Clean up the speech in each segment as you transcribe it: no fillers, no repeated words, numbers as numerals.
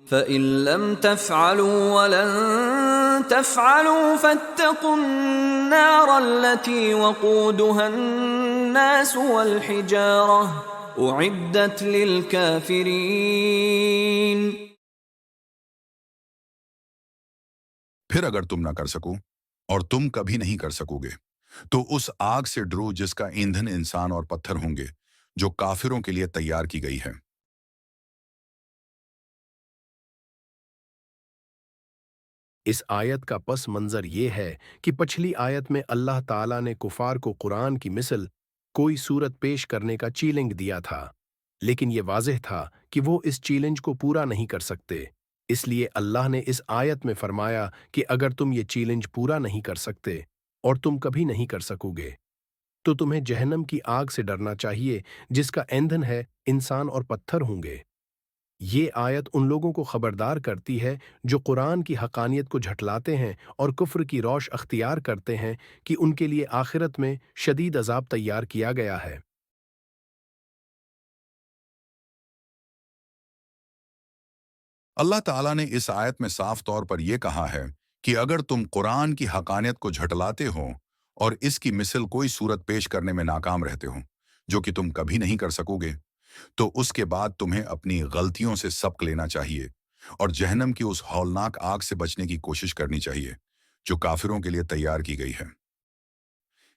فَإِن لَّمْ تَفْعَلُوا وَلَن تَفْعَلُوا فَاتَّقُوا النَّارَ الَّتِي وَقُودُهَا النَّاسُ وَالْحِجَارَةُ أُعِدَّتْ لِلْكَافِرِينَ۔ پھر اگر تم نہ کر سکو اور تم کبھی نہیں کر سکو گے تو اس آگ سے ڈرو جس کا ایندھن انسان اور پتھر ہوں گے، جو کافروں کے لیے تیار کی گئی ہے۔ اس آیت کا پس منظر یہ ہے کہ پچھلی آیت میں اللہ تعالیٰ نے کفار کو قرآن کی مثل کوئی صورت پیش کرنے کا چیلنج دیا تھا، لیکن یہ واضح تھا کہ وہ اس چیلنج کو پورا نہیں کر سکتے۔ اس لیے اللہ نے اس آیت میں فرمایا کہ اگر تم یہ چیلنج پورا نہیں کر سکتے اور تم کبھی نہیں کر سکو گے تو تمہیں جہنم کی آگ سے ڈرنا چاہیے جس کا ایندھن ہے انسان اور پتھر ہوں گے۔ یہ آیت ان لوگوں کو خبردار کرتی ہے جو قرآن کی حقانیت کو جھٹلاتے ہیں اور کفر کی روش اختیار کرتے ہیں کہ ان کے لیے آخرت میں شدید عذاب تیار کیا گیا ہے۔ اللہ تعالیٰ نے اس آیت میں صاف طور پر یہ کہا ہے کہ اگر تم قرآن کی حقانیت کو جھٹلاتے ہو اور اس کی مثل کوئی صورت پیش کرنے میں ناکام رہتے ہو، جو کہ تم کبھی نہیں کر سکو گے، تو اس کے بعد تمہیں اپنی غلطیوں سے سبق لینا چاہیے اور جہنم کی اس ہولناک آگ سے بچنے کی کوشش کرنی چاہیے جو کافروں کے لیے تیار کی گئی ہے۔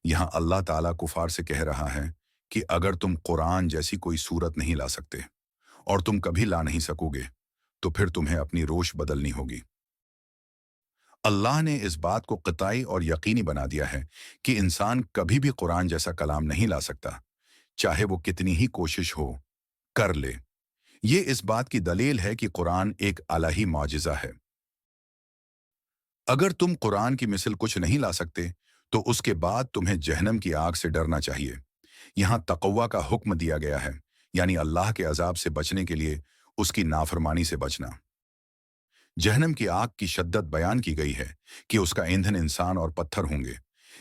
یہاں اللہ تعالیٰ کفار سے کہہ رہا ہے کہ اگر تم قرآن جیسی کوئی صورت نہیں لا سکتے اور تم کبھی لا نہیں سکو گے تو پھر تمہیں اپنی روش بدلنی ہوگی۔ اللہ نے اس بات کو قطعی اور یقینی بنا دیا ہے کہ انسان کبھی بھی قرآن جیسا کلام نہیں لا سکتا، چاہے وہ کتنی ہی کوشش ہو کر لے۔ یہ اس بات کی دلیل ہے کہ قرآن ایک الہی معجزہ ہے۔ اگر تم قرآن کی مثل کچھ نہیں لا سکتے تو اس کے بعد تمہیں جہنم کی آگ سے ڈرنا چاہیے۔ یہاں تقوی کا حکم دیا گیا ہے، یعنی اللہ کے عذاب سے بچنے کے لیے اس کی نافرمانی سے بچنا۔ جہنم کی آگ کی شدت بیان کی گئی ہے کہ اس کا ایندھن انسان اور پتھر ہوں گے۔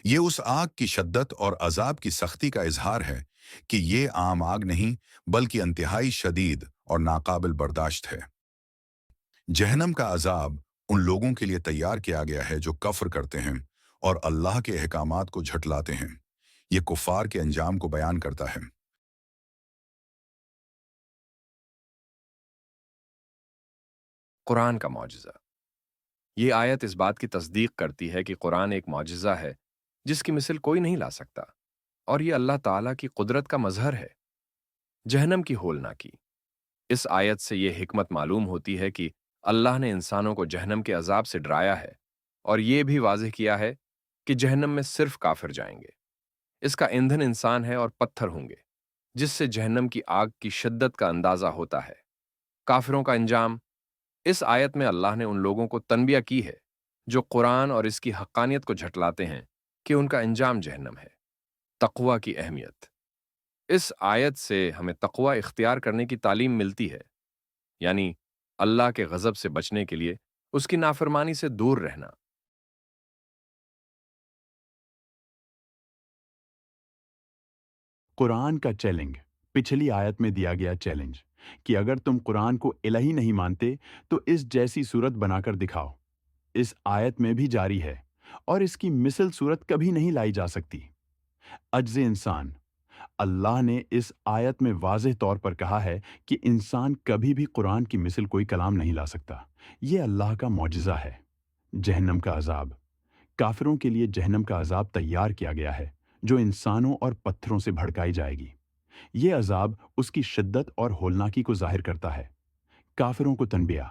یہ اس آگ کی شدت اور عذاب کی سختی کا اظہار ہے کہ یہ عام آگ نہیں بلکہ انتہائی شدید اور ناقابل برداشت ہے۔ جہنم کا عذاب ان لوگوں کے لیے تیار کیا گیا ہے جو کفر کرتے ہیں اور اللہ کے احکامات کو جھٹلاتے ہیں۔ یہ کفار کے انجام کو بیان کرتا ہے۔ قرآن کا معجزہ۔ یہ آیت اس بات کی تصدیق کرتی ہے کہ قرآن ایک معجزہ ہے جس کی مثل کوئی نہیں لا سکتا، اور یہ اللہ تعالیٰ کی قدرت کا مظہر ہے۔ جہنم کی ہولناکی۔ اس آیت سے یہ حکمت معلوم ہوتی ہے کہ اللہ نے انسانوں کو جہنم کے عذاب سے ڈرایا ہے اور یہ بھی واضح کیا ہے کہ جہنم میں صرف کافر جائیں گے۔ اس کا ایندھن انسان ہے اور پتھر ہوں گے، جس سے جہنم کی آگ کی شدت کا اندازہ ہوتا ہے۔ کافروں کا انجام۔ اس آیت میں اللہ نے ان لوگوں کو تنبیہ کی ہے جو قرآن اور اس کی حقانیت کو جھٹلاتے ہیں کہ ان کا انجام جہنم ہے۔ تقوی کی اہمیت۔ اس آیت سے ہمیں تقوی اختیار کرنے کی تعلیم ملتی ہے، یعنی اللہ کے غضب سے بچنے کے لیے اس کی نافرمانی سے دور رہنا۔ قرآن کا چیلنج۔ پچھلی آیت میں دیا گیا چیلنج کہ اگر تم قرآن کو الہی نہیں مانتے تو اس جیسی صورت بنا کر دکھاؤ، اس آیت میں بھی جاری ہے، اور اس کی مثل صورت کبھی نہیں لائی جا سکتی۔ عجز انسان۔ اللہ نے اس آیت میں واضح طور پر کہا ہے کہ انسان کبھی بھی قرآن کی مثل کوئی کلام نہیں لا سکتا۔ یہ اللہ کا معجزہ ہے۔ جہنم کا عذاب۔ کافروں کے لیے جہنم کا عذاب تیار کیا گیا ہے جو انسانوں اور پتھروں سے بھڑکائی جائے گی۔ یہ عذاب اس کی شدت اور ہولناکی کو ظاہر کرتا ہے۔ کافروں کو تنبیہ۔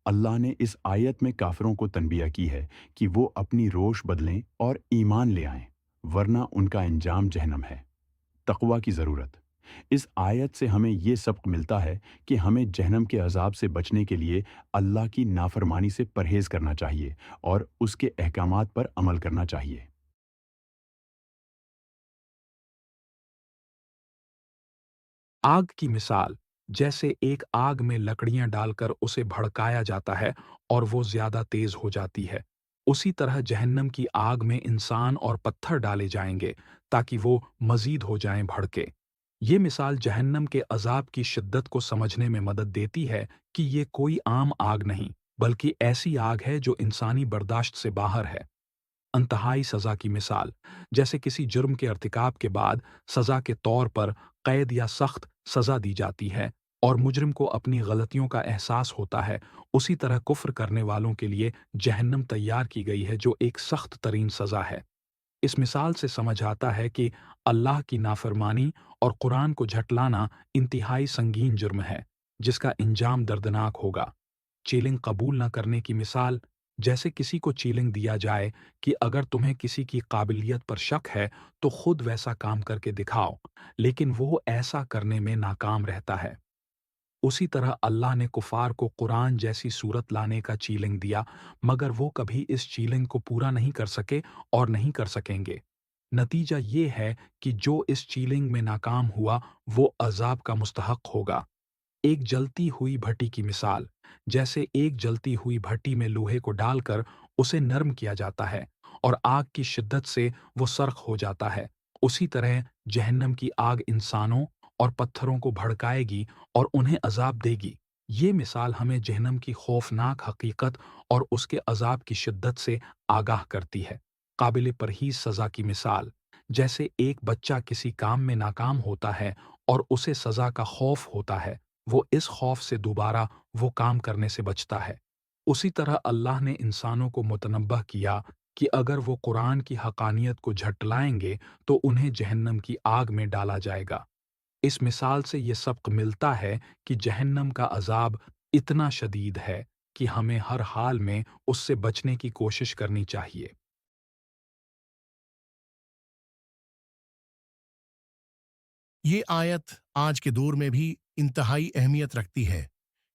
اللہ نے اس آیت میں کافروں کو تنبیہ کی ہے کہ وہ اپنی روش بدلیں اور ایمان لے آئیں، ورنہ ان کا انجام جہنم ہے۔ تقوی کی ضرورت۔ اس آیت سے ہمیں یہ سبق ملتا ہے کہ ہمیں جہنم کے عذاب سے بچنے کے لیے اللہ کی نافرمانی سے پرہیز کرنا چاہیے اور اس کے احکامات پر عمل کرنا چاہیے۔ آگ کی مثال، جیسے ایک آگ میں لکڑیاں ڈال کر اسے بھڑکایا جاتا ہے اور وہ زیادہ تیز ہو جاتی ہے، اسی طرح جہنم کی آگ میں انسان اور پتھر ڈالے جائیں گے تاکہ وہ مزید ہو جائیں بھڑکے۔ یہ مثال جہنم کے عذاب کی شدت کو سمجھنے میں مدد دیتی ہے کہ یہ کوئی عام آگ نہیں، بلکہ ایسی آگ ہے جو انسانی برداشت سے باہر ہے۔ انتہائی سزا کی مثال، جیسے کسی جرم کے ارتکاب کے بعد سزا کے طور پر قید یا سخت سزا دی جاتی ہے اور مجرم کو اپنی غلطیوں کا احساس ہوتا ہے، اسی طرح کفر کرنے والوں کے لیے جہنم تیار کی گئی ہے جو ایک سخت ترین سزا ہے۔ اس مثال سے سمجھ آتا ہے کہ اللہ کی نافرمانی اور قرآن کو جھٹلانا انتہائی سنگین جرم ہے، جس کا انجام دردناک ہوگا۔ چیلنج قبول نہ کرنے کی مثال، جیسے کسی کو چیلنج دیا جائے کہ اگر تمہیں کسی کی قابلیت پر شک ہے تو خود ویسا کام کر کے دکھاؤ، لیکن وہ ایسا کرنے میں ناکام رہتا ہے۔ اسی طرح اللہ نے کفار کو قرآن جیسی صورت لانے کا چیلنج دیا، مگر وہ کبھی اس چیلنج کو پورا نہیں کر سکے اور نہیں کر سکیں گے۔ نتیجہ یہ ہے کہ جو اس چیلنج میں ناکام ہوا وہ عذاب کا مستحق ہوگا۔ ایک جلتی ہوئی بھٹی کی مثال، جیسے ایک جلتی ہوئی بھٹی میں لوہے کو ڈال کر اسے نرم کیا جاتا ہے اور آگ کی شدت سے وہ سرخ ہو جاتا ہے، اسی طرح جہنم کی آگ انسانوں اور پتھروں کو بھڑکائے گی اور انہیں عذاب دے گی۔ یہ مثال ہمیں جہنم کی خوفناک حقیقت اور اس کے عذاب کی شدت سے آگاہ کرتی ہے۔ قابل پرہیز سزا کی مثال، جیسے ایک بچہ کسی کام میں ناکام ہوتا ہے اور اسے سزا کا خوف ہوتا ہے، وہ اس خوف سے دوبارہ وہ کام کرنے سے بچتا ہے۔ اسی طرح اللہ نے انسانوں کو متنبہ کیا کہ اگر وہ قرآن کی حقانیت کو جھٹلائیں گے تو انہیں جہنم کی آگ میں ڈالا جائے گا۔ اس مثال سے یہ سبق ملتا ہے کہ جہنم کا عذاب اتنا شدید ہے کہ ہمیں ہر حال میں اس سے بچنے کی کوشش کرنی چاہیے۔ یہ آیت آج کے دور میں بھی انتہائی اہمیت رکھتی ہے،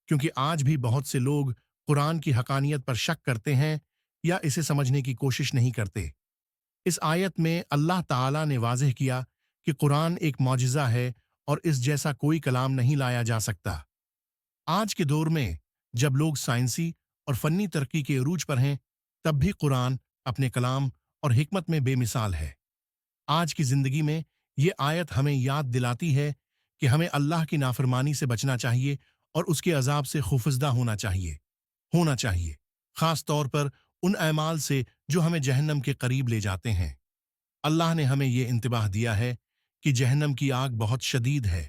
کیونکہ آج بھی بہت سے لوگ قرآن کی حقانیت پر شک کرتے ہیں یا اسے سمجھنے کی کوشش نہیں کرتے۔ اس آیت میں اللہ تعالیٰ نے واضح کیا کہ قرآن ایک معجزہ ہے اور اس جیسا کوئی کلام نہیں لایا جا سکتا۔ آج کے دور میں جب لوگ سائنسی اور فنی ترقی کے عروج پر ہیں، تب بھی قرآن اپنے کلام اور حکمت میں بے مثال ہے۔ آج کی زندگی میں یہ آیت ہمیں یاد دلاتی ہے کہ ہمیں اللہ کی نافرمانی سے بچنا چاہیے اور اس کے عذاب سے خوفزدہ ہونا چاہیے، خاص طور پر ان اعمال سے جو ہمیں جہنم کے قریب لے جاتے ہیں۔ اللہ نے ہمیں یہ انتباہ دیا ہے کہ جہنم کی آگ بہت شدید ہے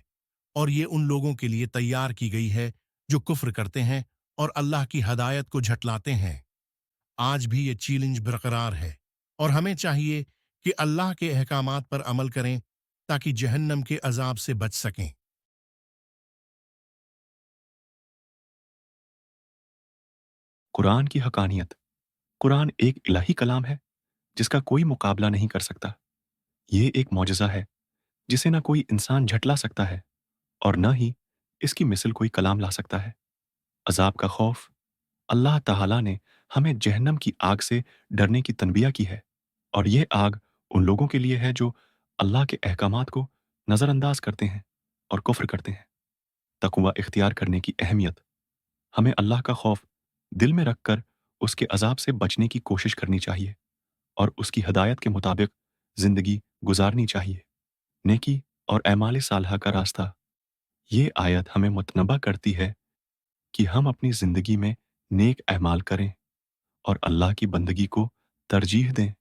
اور یہ ان لوگوں کے لیے تیار کی گئی ہے جو کفر کرتے ہیں اور اللہ کی ہدایت کو جھٹلاتے ہیں۔ آج بھی یہ چیلنج برقرار ہے اور ہمیں چاہیے کہ اللہ کے احکامات پر عمل کریں تاکہ جہنم کے عذاب سے بچ سکیں۔ قرآن کی حقانیت۔ قرآن ایک الہی کلام ہے جس کا کوئی مقابلہ نہیں کر سکتا۔ یہ ایک معجزہ ہے جسے نہ کوئی انسان جھٹلا سکتا ہے اور نہ ہی اس کی مثل کوئی کلام لا سکتا ہے۔ عذاب کا خوف، اللہ تعالیٰ نے ہمیں جہنم کی آگ سے ڈرنے کی تنبیہ کی ہے، اور یہ آگ ان لوگوں کے لیے ہے جو اللہ کے احکامات کو نظر انداز کرتے ہیں اور کفر کرتے ہیں۔ تقوی اختیار کرنے کی اہمیت۔ ہمیں اللہ کا خوف دل میں رکھ کر اس کے عذاب سے بچنے کی کوشش کرنی چاہیے اور اس کی ہدایت کے مطابق زندگی گزارنی چاہیے۔ نیکی اور اعمال صالحہ کا راستہ۔ یہ آیت ہمیں متنبہ کرتی ہے کہ ہم اپنی زندگی میں نیک اعمال کریں اور اللہ کی بندگی کو ترجیح دیں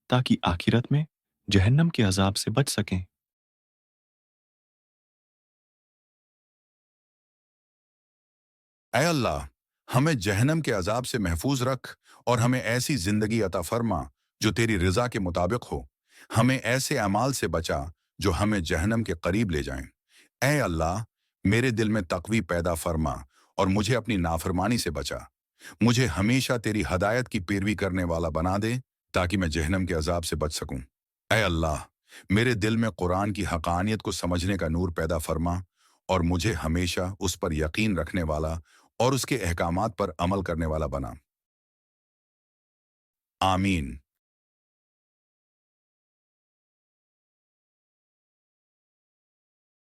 تاکہ آخرت میں جہنم کے عذاب سے بچ سکیں۔ اے اللہ، ہمیں جہنم کے عذاب سے محفوظ رکھ اور ہمیں ایسی زندگی عطا فرما جو تیری رضا کے مطابق ہو۔ ہمیں ایسے اعمال سے بچا جو ہمیں جہنم کے قریب لے جائیں۔ اے اللہ، میرے دل میں تقوی پیدا فرما اور مجھے اپنی نافرمانی سے بچا۔ مجھے ہمیشہ تیری ہدایت کی پیروی کرنے والا بنا دے تاکہ میں جہنم کے عذاب سے بچ سکوں۔ اے اللہ، میرے دل میں قرآن کی حقانیت کو سمجھنے کا نور پیدا فرما اور مجھے ہمیشہ اس پر یقین رکھنے والا اور اس کے احکامات پر عمل کرنے والا بنا۔ آمین۔